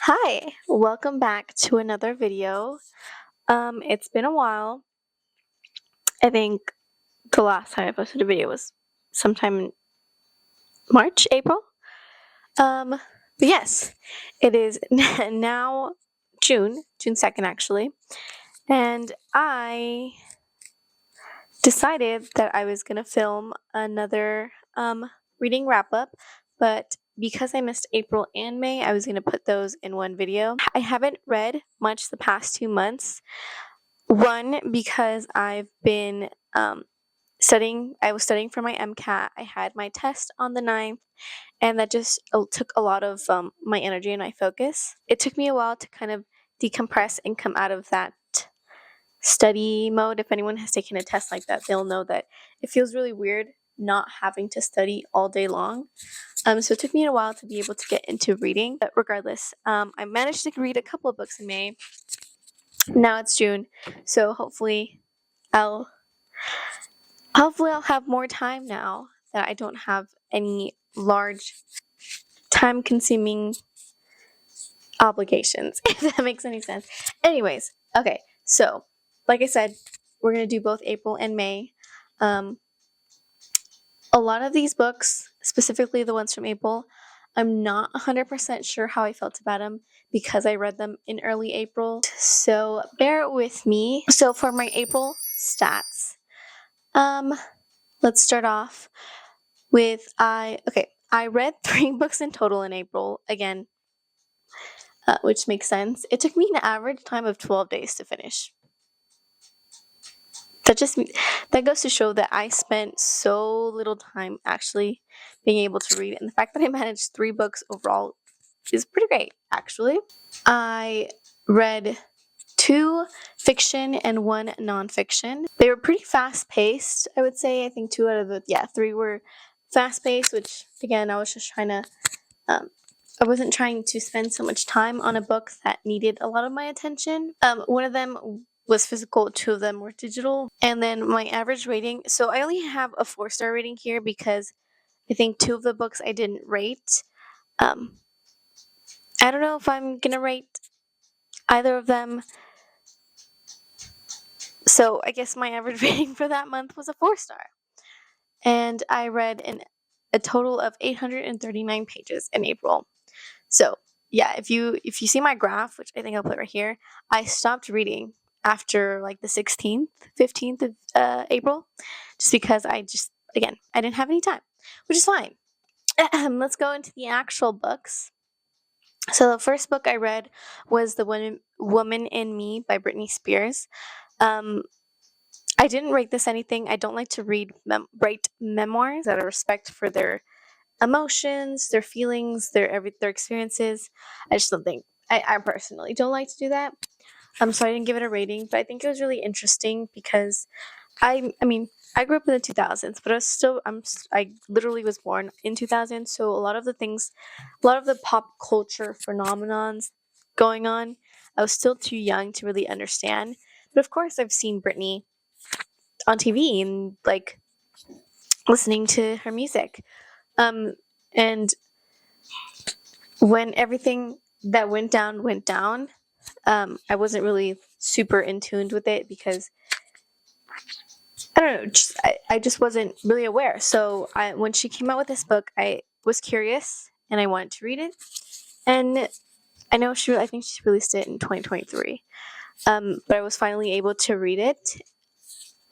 Hi, welcome back to another video. It's been a while. I think the last time I posted a video was sometime in March, April. But yes, it is now June 2nd actually, and I decided that I was gonna film another reading wrap up, but because I missed April and May, I was gonna put those in one video. I haven't read much the past 2 months. One, because I've been studying. I was studying for my MCAT. I had my test on the 9th, and that just took a lot of my energy and my focus. It took me a while to kind of decompress and come out of that study mode. If anyone has taken a test like that, they'll know that it feels really weird not having to study all day long. So it took me a while to be able to get into reading. But regardless, I managed to read a couple of books in May. Now it's June, so I'll I'll have more time now that I don't have any large time-consuming obligations, if that makes any sense. Anyways, okay, so like I said, we're gonna do both April and May. A lot of these books, specifically the ones from April, I'm not 100% sure how I felt about them because I read them in early April. So bear with me. So for my April stats, let's start off with I read 3 books in total in April, again, which makes sense. It took me an average time of 12 days to finish. That goes to show that I spent so little time actually being able to read, and the fact that I managed 3 books overall is pretty great, actually. I read 2 fiction and 1 nonfiction. They were pretty fast-paced, I would say. I think 2 out of the 3 were fast-paced, which again, I was just trying to I wasn't trying to spend so much time on a book that needed a lot of my attention. One of them was physical, 2 of them were digital. And then my average rating, so I only have a 4-star rating here because I think 2 of the books I didn't rate. I don't know if I'm gonna rate either of them. So I guess my average rating for that month was a 4-star. And I read a total of 839 pages in April. So yeah, if you see my graph, which I think I'll put right here, I stopped reading after like the 16th, 15th of April, just because I didn't have any time, which is fine. Let's go into the actual books. So the first book I read was The Woman in Me by Britney Spears. I didn't rate this anything. I don't like to write memoirs out of respect for their emotions, their feelings, their experiences. I just don't think I personally don't like to do that. So I didn't give it a rating, but I think it was really interesting because I grew up in the 2000s, but I literally was born in 2000, so a lot of the pop culture phenomenons going on, I was still too young to really understand. But of course, I've seen Britney on TV and like listening to her music. And when everything that went down, I wasn't really super in tune with it because I don't know, I just wasn't really aware. So when she came out with this book, I was curious and I wanted to read it. And I think she released it in 2023. But I was finally able to read it,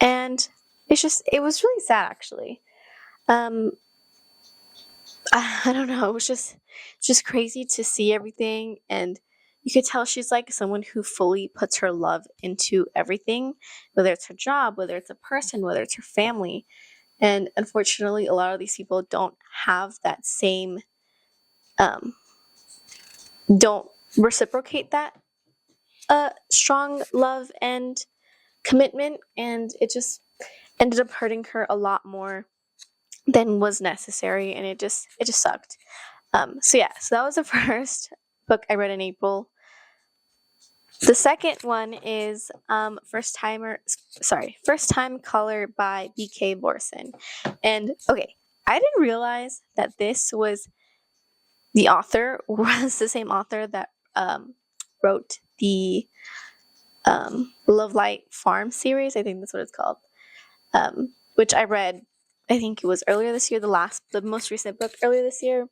and it was really sad actually. I don't know. It was just crazy to see everything, and you could tell she's like someone who fully puts her love into everything, whether it's her job, whether it's a person, whether it's her family. And unfortunately, a lot of these people don't have that same, don't reciprocate that strong love and commitment, and it just ended up hurting her a lot more than was necessary, and it just sucked. So that was the first book I read in April. The second one is First Time Caller by B.K. Borson. And okay, I didn't realize that the author was the same author that wrote the Love Light Farm series. I think that's what it's called. Which I read, I think it was earlier this year, the most recent book earlier this year.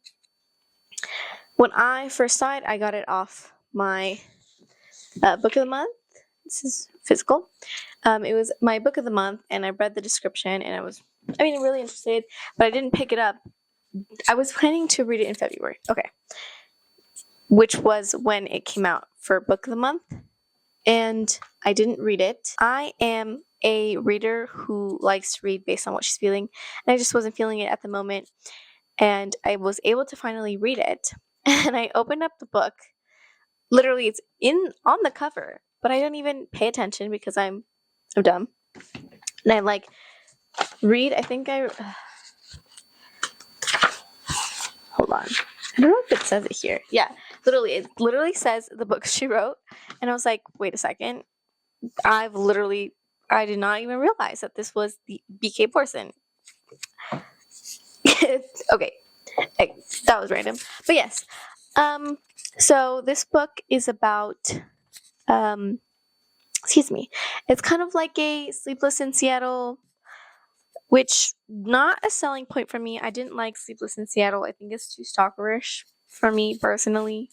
When I first saw it, I got it off my book of the month. This is physical. It was my book of the month, and I read the description, and I was, really interested, but I didn't pick it up. I was planning to read it in February. Okay. Which was when it came out for book of the month, and I didn't read it. I am a reader who likes to read based on what she's feeling, and I just wasn't feeling it at the moment, and I was able to finally read it, and I opened up the book. Literally, it's on the cover, but I don't even pay attention because I'm dumb. And I read, I think hold on. I don't know if it says it here. Yeah, it literally says the book she wrote. And I was like, wait a second. I did not even realize that this was the BK Porson. Okay, that was random. But yes, so this book is about, it's kind of like a Sleepless in Seattle, which not a selling point for me. I didn't like Sleepless in Seattle. I think it's too stalkerish for me personally.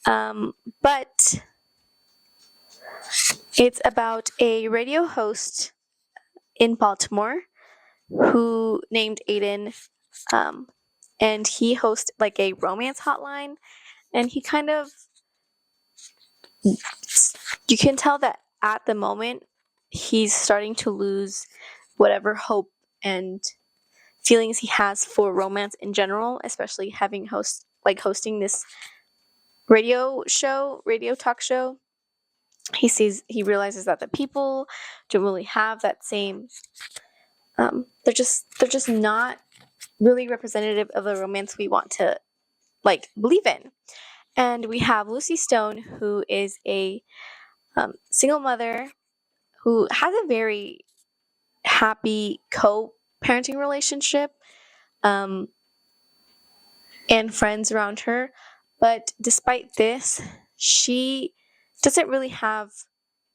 But it's about a radio host in Baltimore who named Aiden, and he hosts like a romance hotline, and he kind of, you can tell that at the moment he's starting to lose whatever hope and feelings he has for romance in general, especially having hosting this radio talk show. He realizes that the people don't really have that same, they're just not really representative of the romance we want to believe in. And we have Lucy Stone, who is a single mother who has a very happy co-parenting relationship, and friends around her. But despite this, she doesn't really have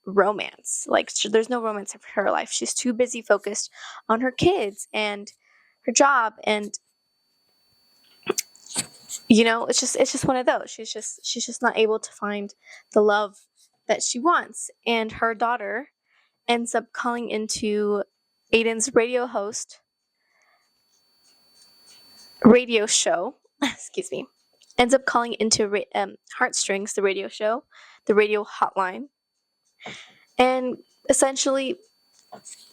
romance. There's no romance in her life. She's too busy focused on her kids and her job, and it's just one of those. She's just not able to find the love that she wants. And her daughter ends up calling into Aiden's radio show. Excuse me. Ends up calling into Heartstrings, the radio show, the radio hotline, and essentially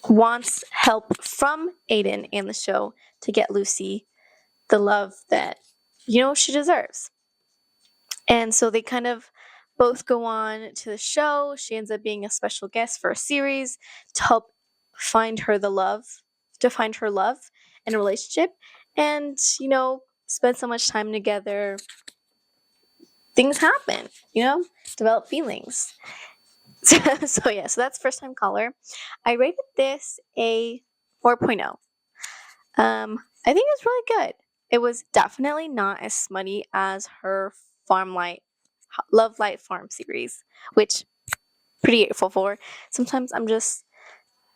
wants help from Aiden and the show to get Lucy the love that she deserves. And so they kind of both go on to the show. She ends up being a special guest for a series to help find her love in a relationship, and spend so much time together. Things happen, develop feelings. So that's First Time Caller. I rated this a 4.0. I think it was really good. It was definitely not as smutty as her Love Light Farm series, which pretty grateful for. Sometimes I'm just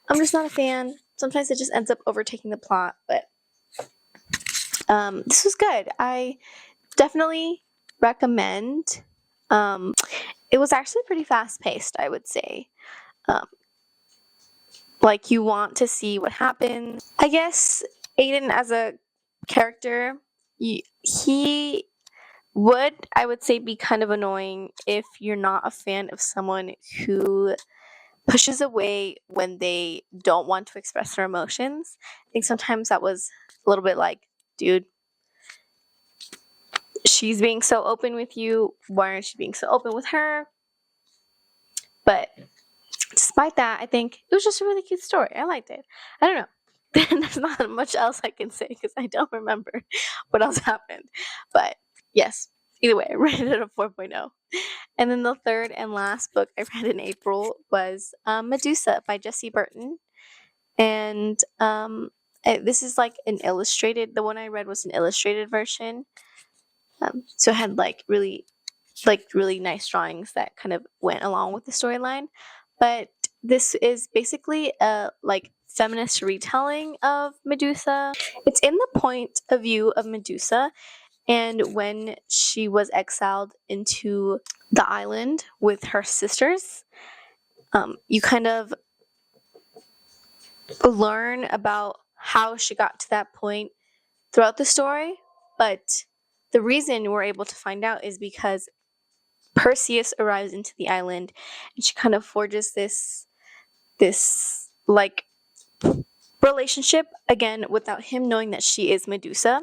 not a fan. Sometimes it just ends up overtaking the plot, but this was good. I definitely recommend. It was actually pretty fast paced, I would say. You want to see what happens. I guess Aiden as a character, he would, I would say, be kind of annoying if you're not a fan of someone who pushes away when they don't want to express their emotions. I think sometimes that was a little bit like, dude, she's being so open with you. Why aren't you being so open with her? But despite that, I think it was just a really cute story. I liked it. I don't know. There's not much else I can say because I don't remember what else happened. But yes, either way, I rated it a 4.0. And then the third and last book I read in April was Medusa by Jessie Burton. And this is an illustrated, the one I read was an illustrated version. So it had really like really nice drawings that kind of went along with the storyline. But this is basically a like feminist retelling of Medusa. It's in the point of view of Medusa and when she was exiled into the island with her sisters. You kind of learn about how she got to that point throughout the story, but the reason we're able to find out is because Perseus arrives into the island and she kind of forges this like relationship again without him knowing that she is Medusa,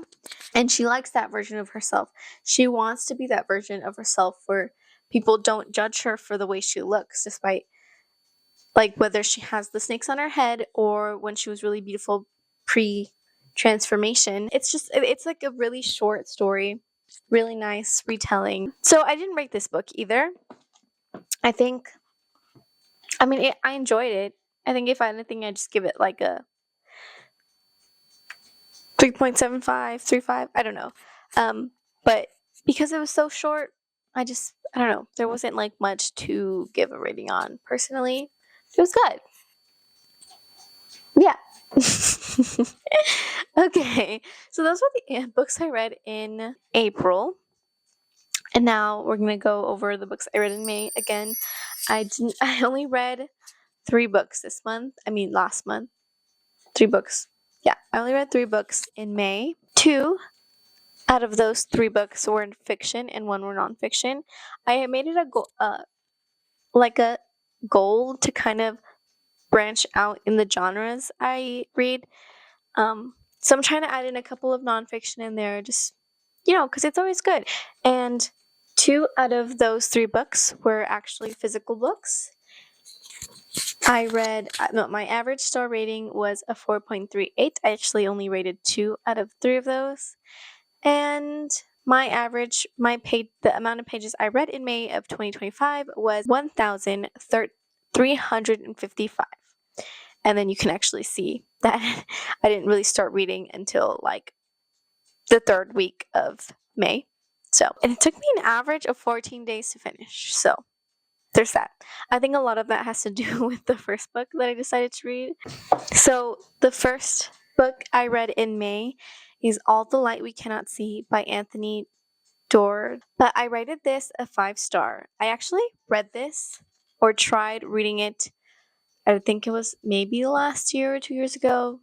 and she likes that version of herself. She wants to be that version of herself where people don't judge her for the way she looks, despite like whether she has the snakes on her head or when she was really beautiful pre transformation. It's like a really short story, really nice retelling. So I didn't rate this book either. I think, I enjoyed it. I think if anything, I just give it like a 3.75, 3.5. I don't know. But because it was so short, I don't know. There wasn't like much to give a rating on personally. It was good. Yeah. Okay. So those were the books I read in April. And now we're going to go over the books I read in May. Again, I only read 3 books this month. Last month. 3 books. Yeah, I only read 3 books in May. 2 out of those 3 books were in fiction and 1 were nonfiction. I made it a goal to kind of branch out in the genres I read. So I'm trying to add in a couple of nonfiction in there, just because it's always good. And 2 out of those 3 books were actually physical books. I read, my average star rating was a 4.38. I actually only rated 2 out of 3 of those. And the amount of pages I read in May of 2025 was 1,355. And then you can actually see that I didn't really start reading until like the 3rd week of May. And it took me an average of 14 days to finish. So there's that. I think a lot of that has to do with the first book that I decided to read. So the first book I read in May is All the Light We Cannot See by Anthony Doerr. But I rated this a 5-star. I actually read this or tried reading it, I think it was maybe last year or 2 years ago.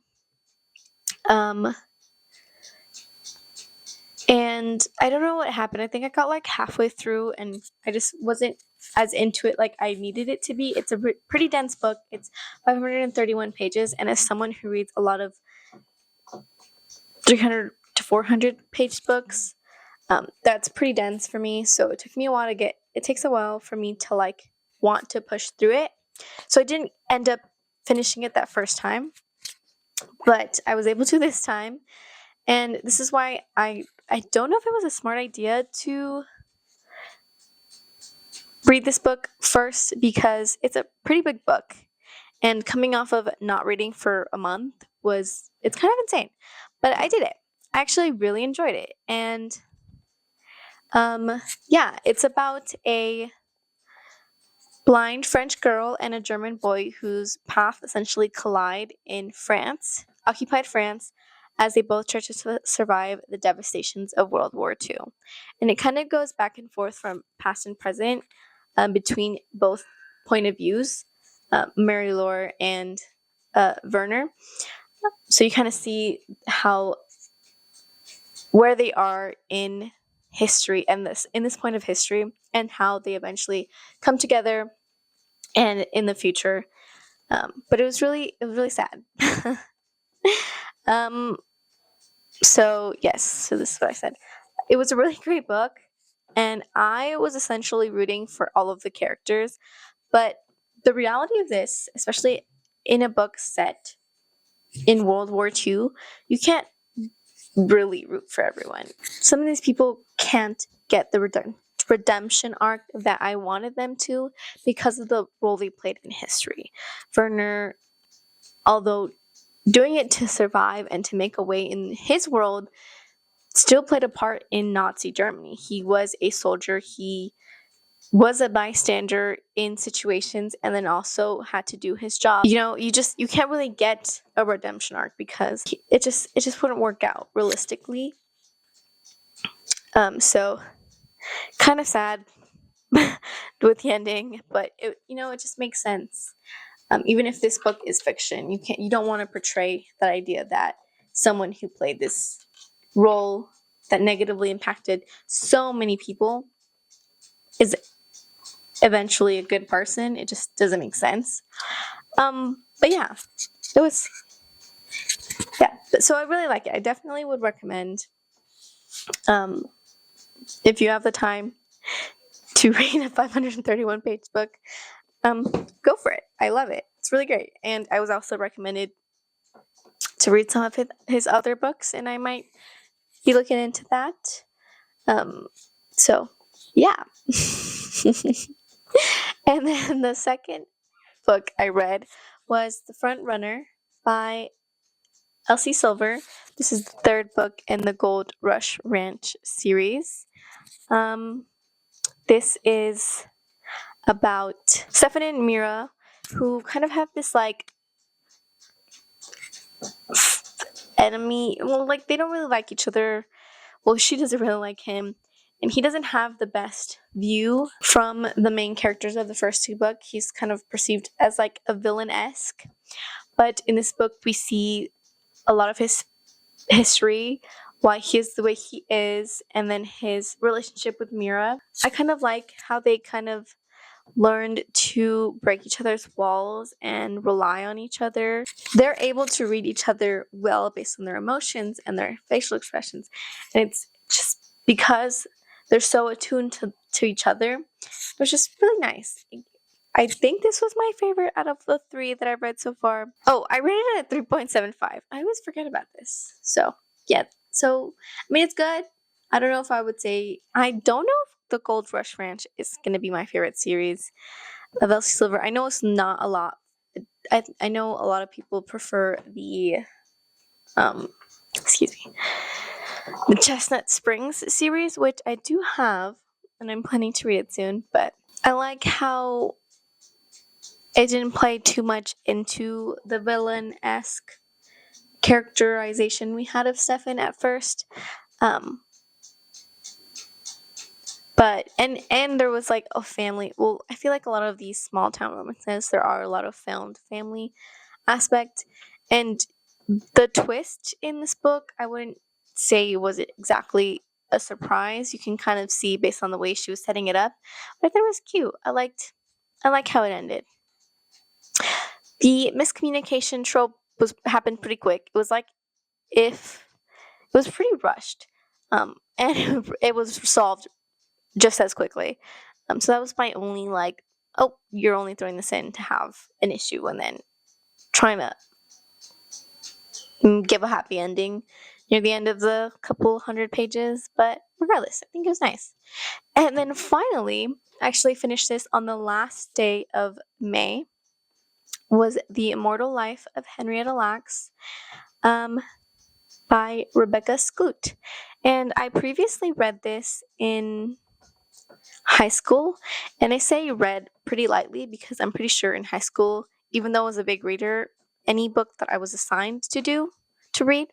And I don't know what happened. I think I got like halfway through and I just wasn't as into it like I needed it to be. It's a pretty dense book. It's 531 pages. And as someone who reads a lot of 300 to 400 page books, that's pretty dense for me. So it took me a while it takes a while for me to like want to push through it. So I didn't end up finishing it that first time, but I was able to this time. And this is why I don't know if it was a smart idea to read this book first, because it's a pretty big book. And coming off of not reading for a month it's kind of insane. But I did it. I actually really enjoyed it. And it's about a blind French girl and a German boy whose paths essentially collide in France, occupied France, as they both try to survive the devastations of World War II. And it kind of goes back and forth from past and present between both point of views, Mary-Laure and Werner. So you kind of see where they are in history and in this point of history, and how they eventually come together and in the future. But it was really sad. So this is what I said. It was a really great book, and I was essentially rooting for all of the characters. But the reality of this, especially in a book set in World War II, you can't really root for everyone. Some of these people can't get the redemption arc that I wanted them to because of the role they played in history. Werner, although doing it to survive and to make a way in his world, still played a part in Nazi Germany. He was a soldier. He was a bystander in situations and then also had to do his job. You can't really get a redemption arc because it just wouldn't work out realistically. So kind of sad with the ending, but it just makes sense. Even if this book is fiction, you don't want to portray that idea that someone who played this role that negatively impacted so many people is eventually a good person. It just doesn't make sense. But yeah, it was so I really like it. I definitely would recommend, if you have the time to read a 531 page book, go for it. I love it. It's really great. And I was also recommended to read some of his other books, and I might be looking into that. So yeah. And then the second book I read was The Front Runner by Elsie Silver. This is the third book in the Gold Rush Ranch series. This is about Stefan and Mira, who kind of have this enemy. Well, they don't really like each other. Well, she doesn't really like him, and he doesn't have the best view from the main characters of the first two books. He's kind of perceived as a villain-esque. But in this book, we see a lot of his history, why he is the way he is, and then his relationship with Mira. I kind of like how they kind of learned to break each other's walls and rely on each other. They're able to read each other well based on their emotions and their facial expressions. And it's just because they're so attuned to each other. It was just really nice. I think this was my favorite out of the 3 that I've read so far. Oh, I rated it at 3.75. I always forget about this. So, yeah. So, I mean, it's good. I don't know if I would say... I don't know if the Gold Rush Ranch is going to be my favorite series of Elsie Silver. I know it's not a lot. I know a lot of people prefer the... excuse me. The Chestnut Springs series, which I do have, and I'm planning to read it soon, but I like how it didn't play too much into the villain-esque characterization we had of Stefan at first. But there was a family. Well, I feel like a lot of these small town romances, there are a lot of found family aspect, and the twist in this book, I wouldn't say was exactly a surprise. You can kind of see based on the way she was setting it up, but I thought it was cute. I like how it ended. The miscommunication trope happened pretty quick. It was it was pretty rushed, and it was resolved just as quickly. So that was my only oh, you're only throwing this in to have an issue and then trying to give a happy ending near the end of the couple hundred pages. But regardless, I think it was nice. And then finally, I actually finished this on the last day of May, was The Immortal Life of Henrietta Lacks by Rebecca Skloot. And I previously read this in high school, and I say read pretty lightly because I'm pretty sure in high school, even though I was a big reader, any book that I was assigned to read,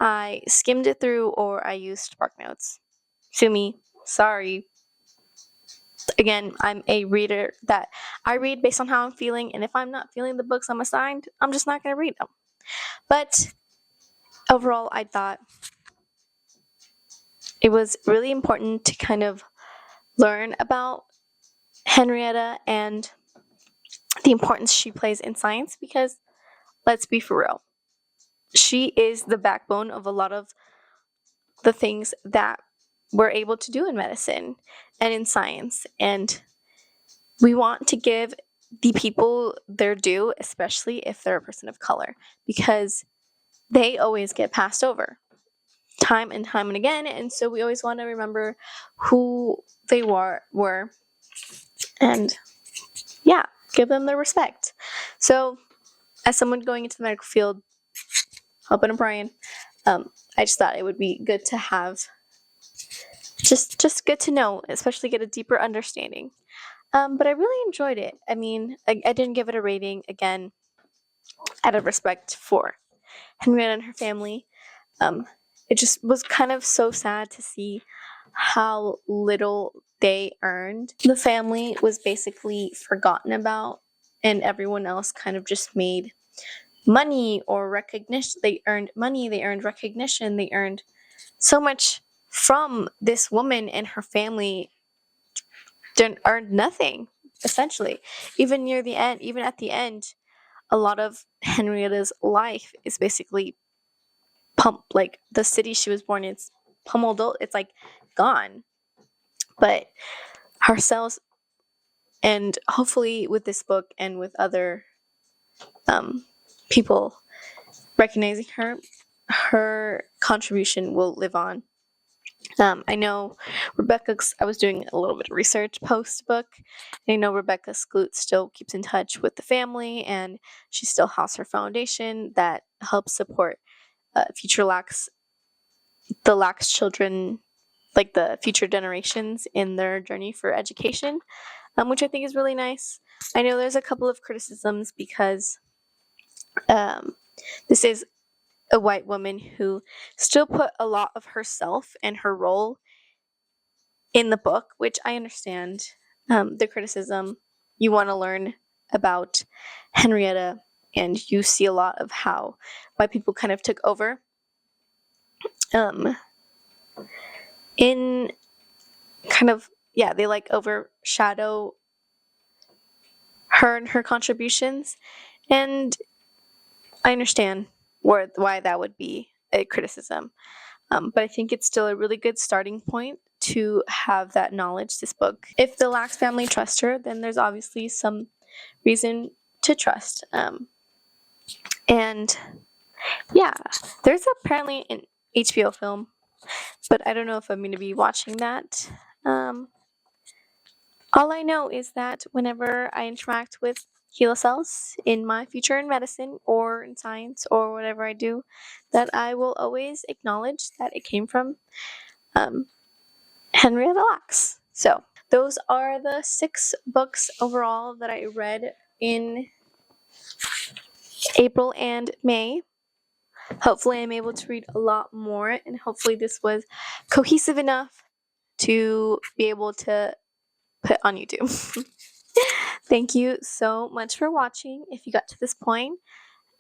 I skimmed it through or I used Spark Notes. Sue me, sorry. Again, I'm a reader that I read based on how I'm feeling, and if I'm not feeling the books I'm assigned, I'm just not going to read them. But overall, I thought it was really important to kind of learn about Henrietta and the importance she plays in science, because let's be for real, she is the backbone of a lot of the things that we're able to do in medicine and in science. And we want to give the people their due, especially if they're a person of color, because they always get passed over time and time and again. And so we always want to remember who they were and yeah, give them their respect. So as someone going into the medical field, hoping and praying, I just thought it would be good to have, just good to know, especially get a deeper understanding. But I really enjoyed it. I mean, I didn't give it a rating, again, out of respect for Henrietta and her family. Um, it just was kind of so sad to see how little they earned. The family was basically forgotten about, and everyone else kind of just made money or recognition. They earned money, they earned recognition, they earned so much from this woman, and her family didn't earn nothing, essentially. Even near the end, even at the end, a lot of Henrietta's life is basically like the city she was born in, it's pummeled, it's like gone. But ourselves, and hopefully with this book and with other people recognizing her, her contribution will live on. I know I was doing a little bit of research post book. I know Rebecca Skloot still keeps in touch with the family, and she still has her foundation that helps support future the Lax children, like the future generations in their journey for education, which I think is really nice. I know there's a couple of criticisms because this is a white woman who still put a lot of herself and her role in the book, which I understand. The criticism, you want to learn about Henrietta, and you see a lot of how white people kind of took over in kind of, yeah, they like overshadow her and her contributions, and I understand why that would be a criticism. But I think it's still a really good starting point to have that knowledge, this book. If the Lax family trusts her, then there's obviously some reason to trust. And yeah, there's apparently an HBO film, but I don't know if I'm going to be watching that. All I know is that whenever I interact with HeLa cells in my future in medicine or in science or whatever I do, that I will always acknowledge that it came from Henrietta Lacks. So those are the 6 books overall that I read in April and May. Hopefully I'm able to read a lot more, and hopefully this was cohesive enough to be able to put on YouTube. Thank you so much for watching. If you got to this point,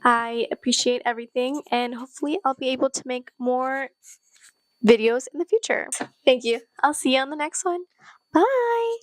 I appreciate everything, and hopefully I'll be able to make more videos in the future. Thank you. I'll see you on the next one. Bye!